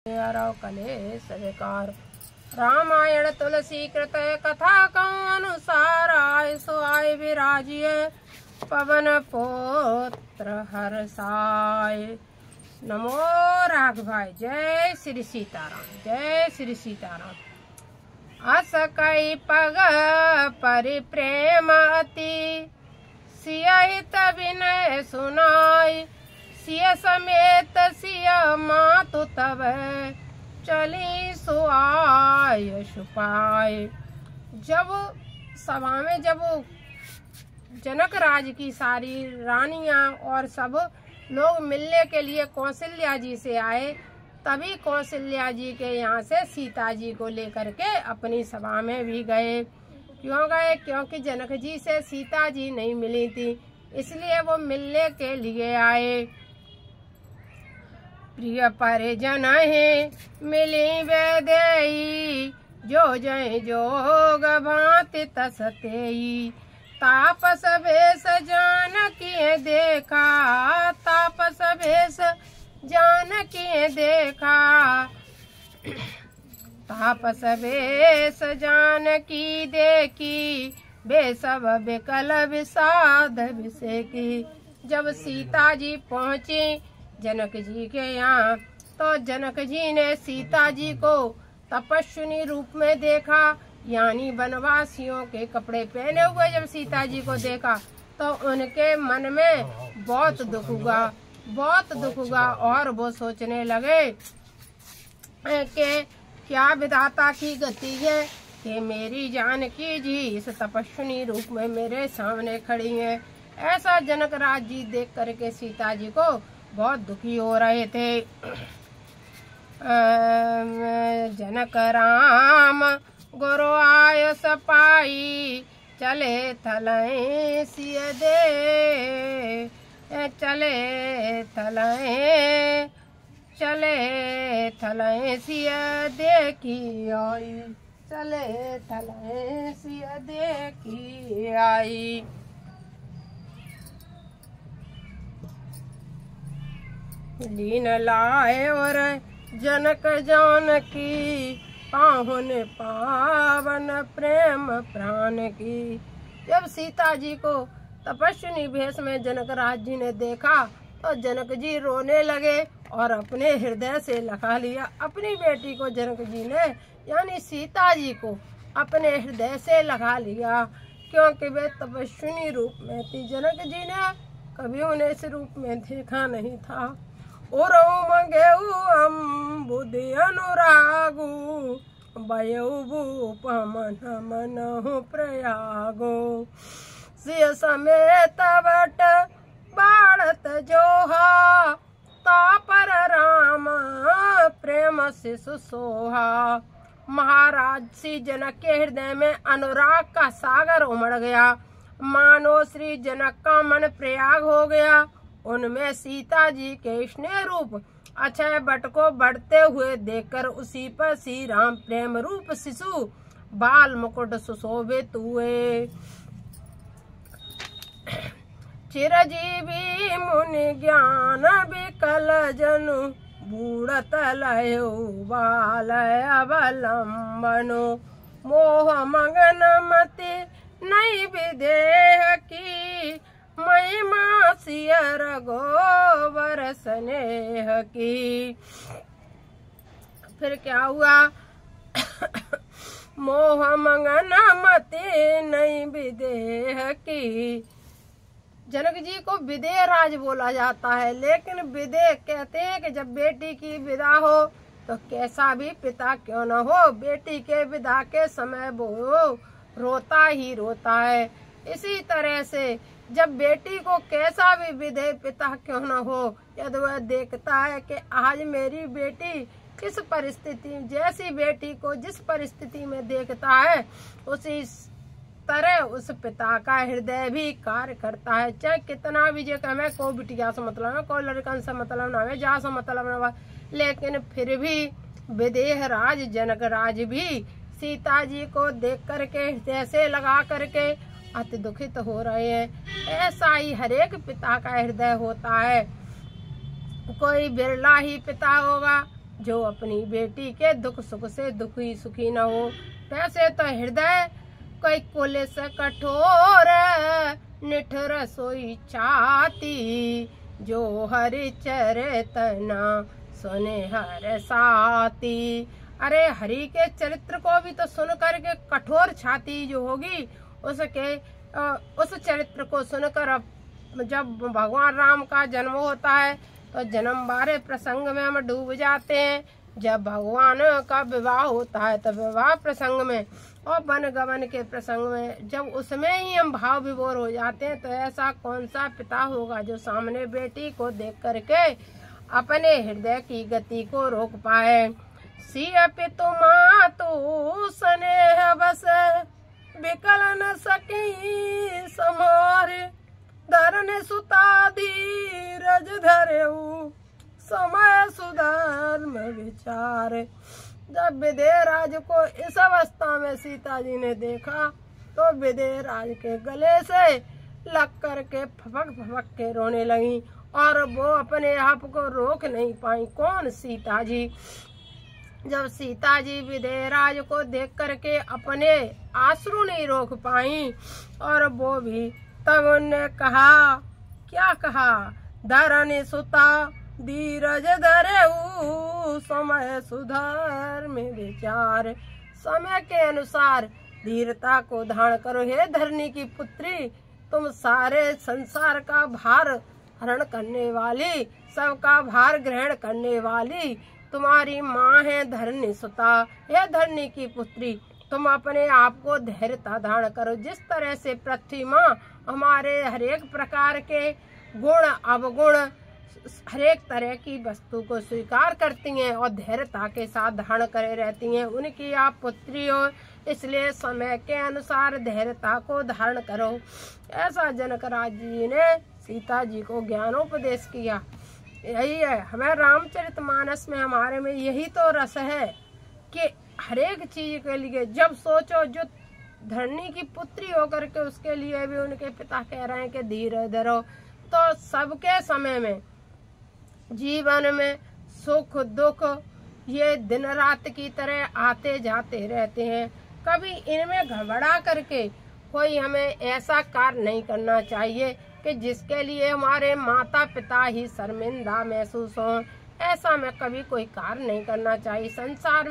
कलेश विकार। रामायण तुलसी कृत कथा कौन अनुसार आय सो आय विराजिय पवन पुत्र हर्षाय। नमो राघ भाई। जय श्री सीताराम, जय श्री सीताराम। अस कई पग परिप्रेम अति सियहित विनय सुनाय। सिय समेत सिय मातु तब चली सुआय छुपाय। जब सभा में जब जनक राज की सारी रानियां और सब लोग मिलने के लिए कौशल्या जी से आए, तभी कौशल्या जी के यहाँ से सीता जी को लेकर के अपनी सभा में भी गए। क्यों गए? क्योंकि जनक जी से सीता जी नहीं मिली थी, इसलिए वो मिलने के लिए आए। प्रिय परिजन है मिली वैदेही, जो जय जोग भांति तस तेई। तापस भेष जानकी देखा, तापस भेष जानकी देखा। तापस भेष जानकी देखी, वे सब विकल विषाद विषेकी। जब सीता जी पहुँची जनक जी के यहाँ, तो जनक जी ने सीता जी को तपस्विनी रूप में देखा, यानी वनवासियों के कपड़े पहने हुए जब सीता जी को देखा तो उनके मन में बहुत दुख हुआ, बहुत दुख हुआ। और वो सोचने लगे कि क्या विधाता की गति है कि मेरी जानकी जी इस तपस्विनी रूप में मेरे सामने खड़ी हैं। ऐसा जनक राज जी देख करके सीता जी को बहुत दुखी हो रहे थे। जनक राम गुरु आय सपाई, चले थलय सिय दे। चले थलय, चले थलय सिय देखी आई। चले थलय सिय देखी आई। लीन लाए और जनक जानकी, पाहुन पावन प्रेम प्राण की। जब सीता जी को तपस्विनी भेष में जनक राज जी ने देखा तो जनक जी रोने लगे और अपने हृदय से लगा लिया। अपनी बेटी को जनक जी ने यानी सीता जी को अपने हृदय से लगा लिया, क्योंकि वे तपस्विनी रूप में थी। जनक जी ने कभी उन्हें इस रूप में देखा नहीं था। उरऊ बुद्धि अनुरागु, बयऊ भूप मन मनहु प्रयागो। सिय समेत बट बाढ़त जोहा, तापर राम प्रेम शिशु सोहा। महाराज श्री जनक के हृदय में अनुराग का सागर उमड़ गया, मानो श्री जनक का मन प्रयाग हो गया। उनमें सीता जी के स्नेह रूप अक्षय बट को बढ़ते हुए देखकर उसी पर श्री राम प्रेम रूप शिशु बाल मुकुट सुशोभित हुए। चिरजीवी मुनि ज्ञान विकल जनु, बूढ़त लयो बाल अवलंबनो। मोह मगन मति नई विदेह की, महिमा सियर गोबर स्नेह की। फिर क्या हुआ? मोह मंगन मति नई विदेह की। जनक जी को विदेह राज बोला जाता है, लेकिन विदेह कहते हैं कि जब बेटी की विदा हो तो कैसा भी पिता क्यों न हो, बेटी के विदा के समय वो रोता ही रोता है। इसी तरह से जब बेटी को कैसा भी विधेय पिता क्यों न हो, यदि वह देखता है कि आज मेरी बेटी किस परिस्थिति, जैसी बेटी को जिस परिस्थिति में देखता है उसी तरह उस पिता का हृदय भी कार्य करता है। चाहे कितना भी जो कहे कोई बिटिया से मतलब न, कोई लड़कन से मतलब न है, जा से मतलब न, लेकिन फिर भी विदेह राज जनक राज भी सीता जी को देख करके हृदय से लगा करके अति दुखित हो रहे हैं। ऐसा ही हरेक पिता का हृदय होता है। कोई बिरला ही पिता होगा जो अपनी बेटी के दुख सुख से दुखी सुखी न हो। वैसे तो हृदय कोई कुल से कठोर, निठुर सोई छाती, जो हरि चरितना सुने हर साथी। अरे हरि के चरित्र को भी तो सुन करके कठोर छाती जो होगी, उस चरित्र को सुनकर जब भगवान राम का जन्म होता है तो जन्म बारे प्रसंग में हम डूब जाते हैं। जब भगवान का विवाह होता है तो विवाह प्रसंग में और वन गमन के प्रसंग में, जब उसमें ही हम भाव विभोर हो जाते हैं, तो ऐसा कौन सा पिता होगा जो सामने बेटी को देख करके अपने हृदय की गति को रोक पाए। सिय पितु मातु स्नेह बस, विकल न सकी समारे, धरने सुता धीरज धरेऊ, समय सुधर्म विचार। जब विदेहराज को इस अवस्था में सीता जी ने देखा तो विदेहराज के गले से लग करके फपक फपक के रोने लगी और वो अपने आप को रोक नहीं पाई। कौन? सीता जी। जब सीता जी विदेहराज को देख करके अपने आंसू नहीं रोक पाई और वो भी, तब उन्होंने कहा, क्या कहा? धरनी सुता धीरज धरेऊ, समय सुधर में विचार। समय के अनुसार धीरता को धारण करो। हे धरनी की पुत्री, तुम सारे संसार का भार हरण करने वाली, सबका भार ग्रहण करने वाली तुम्हारी माँ है धरनी सुता। हे धरनी की पुत्री, तुम अपने आप को धैर्यता धारण करो। जिस तरह से पृथ्वी माँ हमारे हरेक प्रकार के गुण अवगुण हरेक तरह की वस्तु को स्वीकार करती हैं और धैर्यता के साथ धारण करे रहती हैं, उनकी आप पुत्री हो, इसलिए समय के अनुसार धैर्यता को धारण करो। ऐसा जनकराज जी ने सीता जी को ज्ञानोपदेश किया। यही है हमें रामचरितमानस में, हमारे में यही तो रस है कि हरेक चीज के लिए जब सोचो, जो धरनी की पुत्री होकर के उसके लिए भी उनके पिता कह रहे हैं कि धीरज धरो, तो सबके समय में जीवन में सुख दुख ये दिन रात की तरह आते जाते रहते हैं। कभी इनमें घबरा करके कोई हमें ऐसा कार्य नहीं करना चाहिए कि जिसके लिए हमारे माता पिता ही शर्मिंदा महसूस हों। ऐसा में कभी कोई कार्य नहीं करना चाहिए। संसार